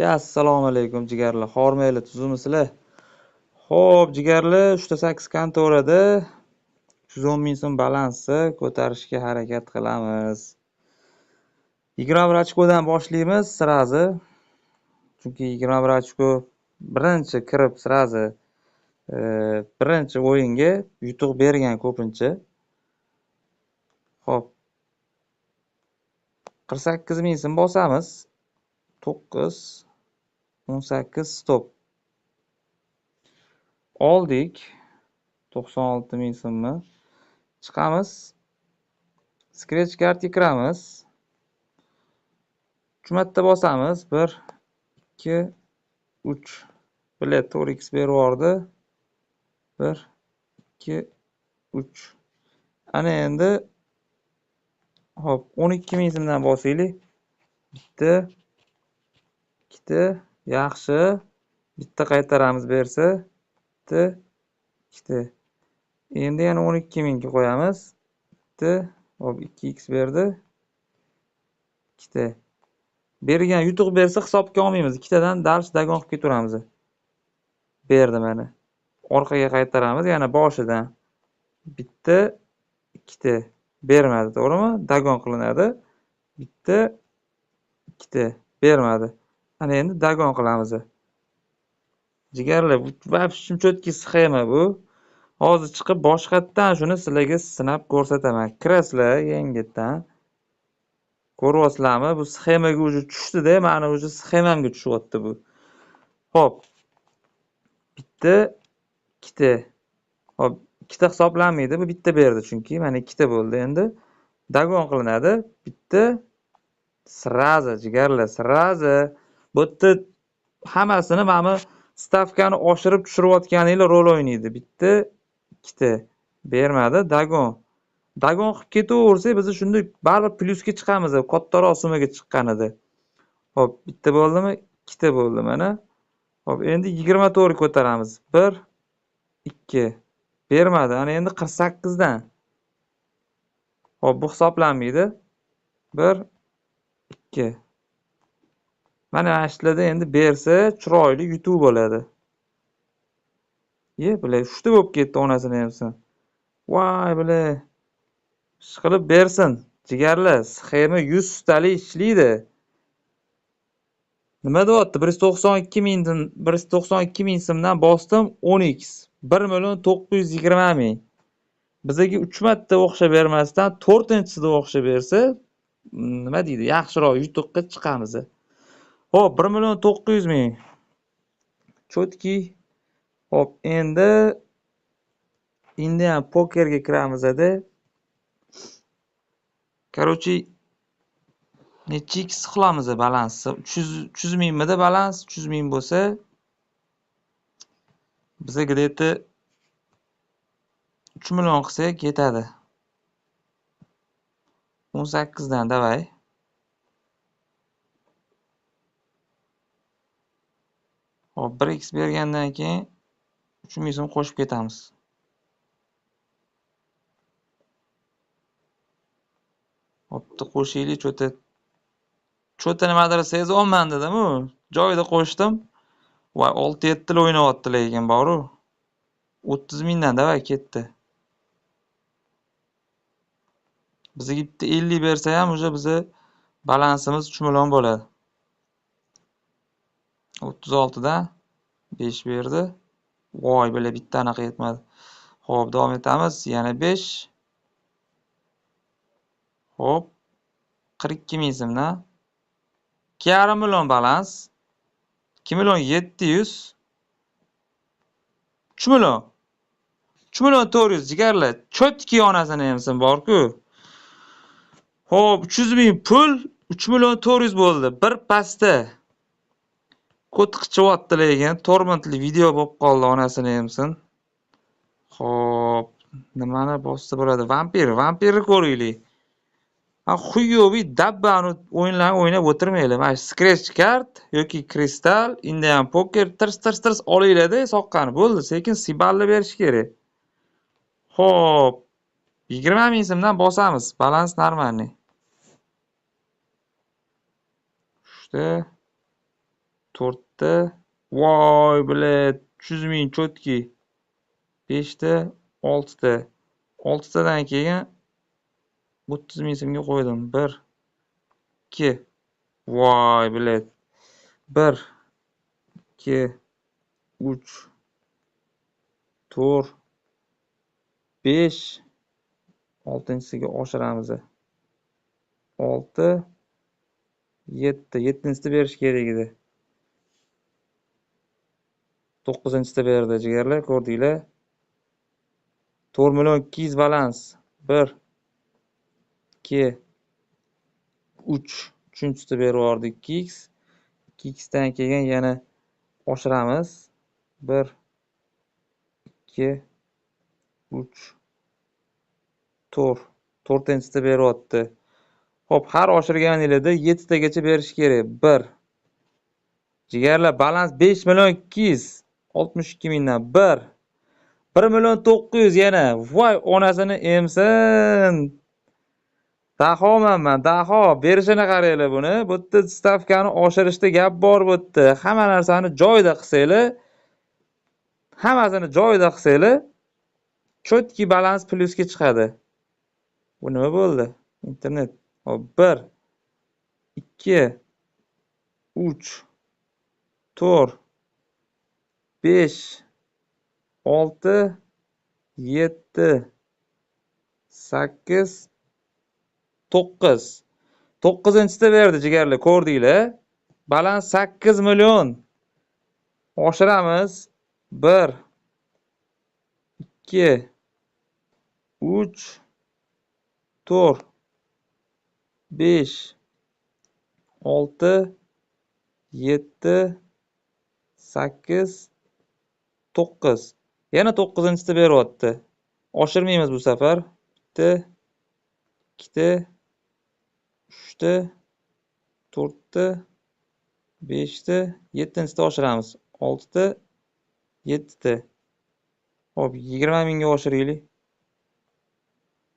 Assalomu alaykum jigarlar. Hormayli, tuzimsizlar? Xo'p, jigarlar, 3-8 kontorada 110 ming so'm balansni ko'tarishga harakat qilamiz. 21 ochkodan boshlaymiz sirazi. Chunki 21 ochko birinchi kirib sirazi birinchi o'yinga yutuq bergan ko'pincha. Xo'p. 48 ming so'm bosamiz. 9 18 stop. Oldik 96 ming so'mni. Chiqamiz. Scratch kartga kiramiz. 3 marta bosamiz. 1 2 3. Bilet 4x berib yubordi. 1 2 3. Ana endi hop 12 ming so'mdan bosaylik. Bitta, ikkita, yaxshi. Bitta qaytaramiz bersa. Bitta, ikkita. Endi yana 12 mingga qo'yamiz. Bitta, hop 2x berdi. Ikkita. Bergan yutuq bersa hisobga olmaymiz. Ikkitadan darsh dagon qilib ketaveramiz. Berdi mana. Orqaga qaytaramiz, yana boshidan. Bitta, ikkita. Bermadi, to'g'rimi? Dagon qilinadi. Bitta, ikkita. Bermadi. Ana endi dagon qilamiz. Jigarlar, vobshe cho'tki sxema bu. Hozir chiqib boshqatdan shuni sizlarga sinab ko'rsataman. Kirasizlar yangitdan. Ko'ryapsizlarmi? Bu sxemaga уже tushdi-da, mana уже sxemamga tushyapti bu. Xo'p. Bitta, ikkita. Hop, ikkita hisoblanmaydi. Bu bitta berdi chunki mana ikkita bo'ldi endi. Dagon qilinadi. Bitta sirazi jigarlar, sirazi. Bu yerda hammasini mana stavkani oshirib tushirayotganinglar rol o'ynaydi. Bitta, ikkita bermadi, dagon. Dagon qilib ketaversak, biz shunda baribir plyusga chiqamiz, kattaroq summaga chiqqanida. Hop, bitta bo'ldimi? Ikkita bo'ldi mana. Hop, endi 24 ko'taramiz. 1 2 bermadi. Ana endi 48 dan. Hop, bu hisoblanmaydi. 1 2. Mana ashlarda endi bersa chiroyli yutuq bo'ladi. Bular uchta bo'lib ketdi onasini hamsin. Voy, bular ishqilib bersin. Jigarlar, sxema 100 tali ishlaydi. Nima deyapti? 192 mingdan 192 ming so'mdan bosdim 10x. 1,920 ming. Bizaga 3 marta o'xshab bermasdan 4-chisida o'xshab bersa, nima deydi? Yaxshiroq yutuqqa chiqamiz. Xo'p, 1,900 ming. Cho'tki. Hop, endi ham pokerga kiramiz-da. Короче, necha x qilamiz balansni? 300 mingmida balans? 300 ming bo'lsa, bizaga где-то 3 million qilsak yetadi. 18 dan davay. Hop, 1x bergandan keyin 3 ming so'm qo'shib ketamiz. Hopda qo'shaylik, cho'ta nimadir sezolman dedim-ku. Joyida qo'shdim. Voy, 6-7 til o'ynayaptilar ekan boru. 30 mingdan davay ketdi. Bizga bitta 50 bersa ham уже bizi balansimiz 3 million bo'ladi. 36 dan 5 berdi. Voy, bile bitta anaqa yetmadi. Xo'p, davom etamiz. Yana 5. Hop. 42 ming so'mdan 2,5 million balans. 2 million 700. 3 million. 3 million 400 jigarlar. Cho'tki onasini hamsin bor-ku. Hop, 300 ming pul 3 million 400 bo'ldi. Bir pastda. Qo'tiqchyaptilar ekan. Tormontli video bo'lib qoldi onasini hamsin. Hop, nimani bossa bo'ladi? Vampirni ko'raylik. Xuyoviy dabbani o'yinlarni o'ynab o'tirmaylar. Mana scratch kart yoki kristal, Indian poker tirs olinglar-da soqqani. Bo'ldi, sekin siballi berish kerak. Xo'p, 20 ming so'mdan bosamiz. Balans normalniy. 3 4 ta. Voy, bilet, 300 ming chotki. 5 ta, 6 ta. 6 tadan keyin 30 ming so'mga qo'ydim. 1 2. Voy, bilet. 1 2 3 4 5. 6-siga oshiramiz. 6 7. 7-sini berish kerak edi. 9-da berdi jigarlar, ko'rdinglar. 4 million 200 balans. 1 2 3. 3-da berib yubordi 2x. 2x dan keyin yana oshiramiz. 1 2 3 4. 4-da beryapti. Xo'p, har oshirganingizda 7 tagacha berish kerak. 1 jigarlar, balans 5 million 262 mingdan 1 million 900 yana. Voy, onasini emsin. Dahoman men, daho. Berishini qaranglar buni. Bu yerda stavkani oshirishda gap bor bu yerda. Hamma narsani joyida qilsanglar, hammasini joyida qilsanglar, chotki balans plyusga chiqadi. Bu nima bo'ldi? Internet. Hop, 1 2 3 4 5 6 7 8 9. 9-da berdi jigarlar, ko'rdinglar. Balans 8 million. Oshiramiz. 1 2 3 4 5 6 7 8 9. Yana 9-da beryapti. Oshirmaymiz bu safar. 1 2 3 4 5 7-da oshiramiz. 6 7. Hop, 20 mingga oshiraylik.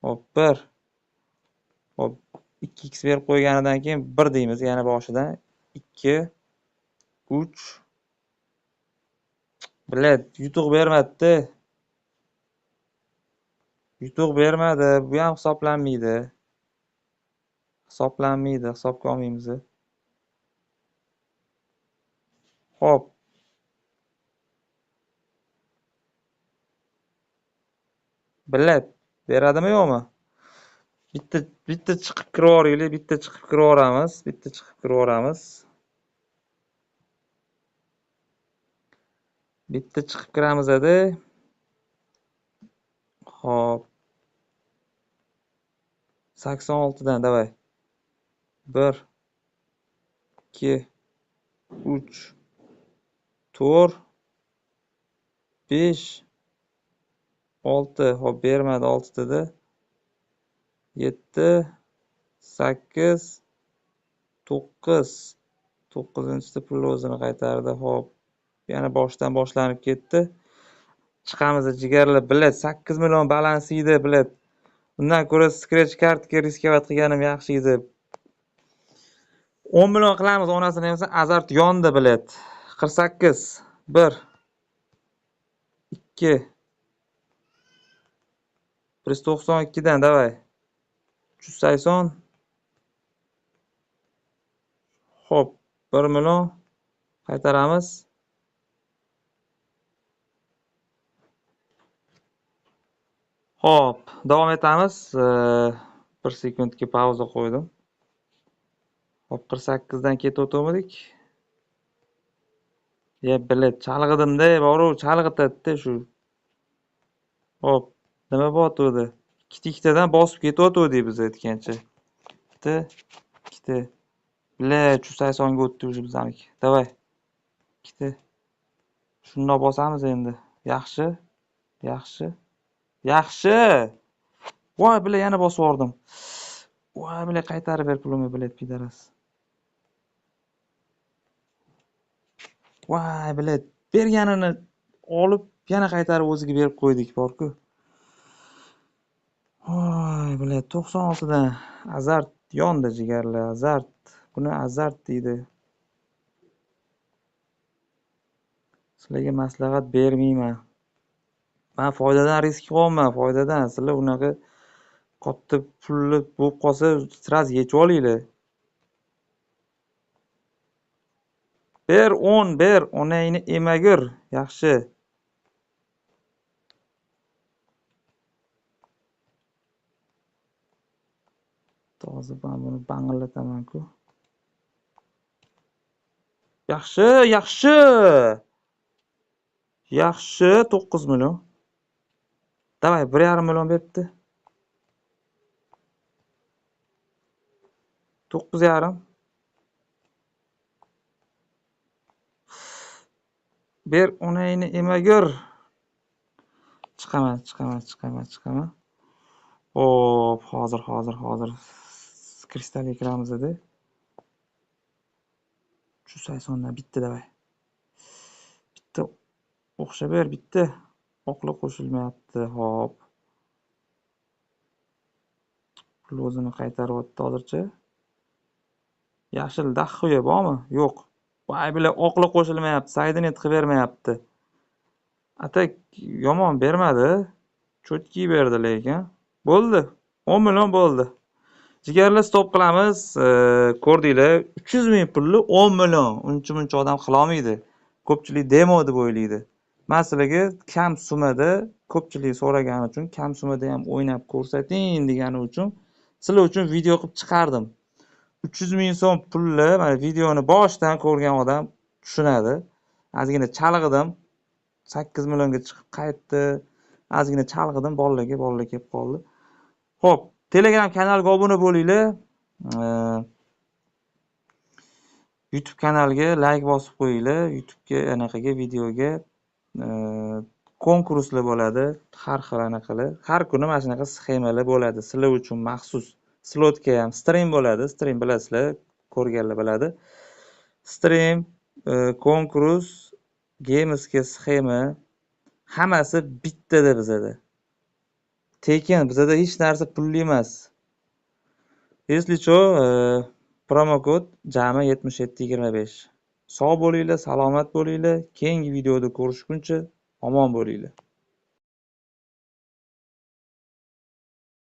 Hop, 1. Hop, 2x berib qo'yganidan keyin 1 deymiz yana boshidan. 2 3. Bilet, yutuq bermadi. Yutuq bermadi. Bu ham hisoblanmaydi. Hisobga olmaymiz. Hop. Bilet beradimi yo'qmi? Bitta chiqib kiraveraylik, bitta chiqib kiraveramiz. Bitta chiqib kiramiz-da. Hop. 86 dan davay. 1 2 3 4 5 6. Hop, bermadi 6 da. 7 8 9. 9-da pul o'zini qaytardi. Hop. Yana boshdan boshlanib ketdi. Chiqamiz jigarlar. Bilet 8 million balansi edi, bilet. Undan ko'ra scratch kartga riskovat qilganim yaxshi edi. 10 million qilamiz, onasini emsa azart yondi, bilet. 48. 1 2 192 dan davay. 380. Hop, 1 million qaytaramiz. Hop, davom etamiz. 1 sekundga pauza qo'ydim. Hop, 48 dan ketib o'tamidik. Bilet chalg'idim-da, boru chalg'itadi shu. Hop, nima bo'tdi? Ikkitadan bosib ketayotgandik biz aytgancha. 1 2. Bilet 380 ga o'tdi o'zi bizaniki. Davay. 2. Shundoq bosamiz endi. Yaxshi. Voy, bilet yana bosib yubordim. Voy, bilet qaytarib ber pulimni, bilet pidaras. Voy, bilet berganini olib yana qaytarib o'ziga berib qo'ydik, bor-ku. Voy, bilet 96 dan azart yondi jigarlar, azart. Buni azart deydi. Sizlarga maslahat bermayman. Men foydadan risk qilyapman, foydadan. Sizlar unaqa katta pulli bo'lib qolsa, sraz yechib olinglar. Ber 10 ber, onangni emagur, yaxshi. Hozir men buni bang'illataman-ku. Yaxshi, yaxshi. Yaxshi, 9 million. Davay, 1,5 million beribdi. 9,5. Ber onangni emagur. Chiqaman. Hop, hozir. Kristalga kiramiz edi. 380 dan bitta davay. Bitta o'xshab ber, bitta. Oqli qo'shilmayapti. Hop. Pul o'zini qaytaryapti hozircha. Yashil daxhuya bormi? Yo'q. Voy, bular oqli qo'shilmayapti. Saydini qilib bermayapti. Atak yomon bermadi. Cho'tki berdi lekin. Bo'ldi. 10 million bo'ldi. Jigarlar stop qilamiz. Ko'rdinglar, 300 ming pulli 10 million. Uncha odam qila olmaydi. Ko'pchilik demo deb o'ylaydi. Men sizlarga kam summada, ko'pchilik so'ragani uchun kam summada ham o'ynab ko'rsating degani uchun sizlar uchun video qilib chiqardim. 300 ming so'm pulli, mana videoni boshidan ko'rgan odam tushunadi. Ozgina chalg'idim. 8 millionga chiqib qaytdi. Ozgina chalg'idim, bolalarga kelib qoldi. Xo'p, Telegram kanaliga obuna bo'linglar. YouTube kanaliga like bosib qo'yinglar. YouTubega anaqaga videoga konkurslar bo'ladi, har xil anaqalar. Har kuni mana shunaqa sxemalar bo'ladi. Sizlar uchun maxsus slotka ham, stream bo'ladi. Stream bilasizlar, ko'rganlar biladi. Stream, konkurs, gamersga sxema hammasi bittada bizada. Tekin, bizada hech narsa pulli emas. Если что, promo kod jami 7725. Sog' bo'linglar, salomat bo'linglar. Keyingi videoda ko'rishguncha omon bo'linglar.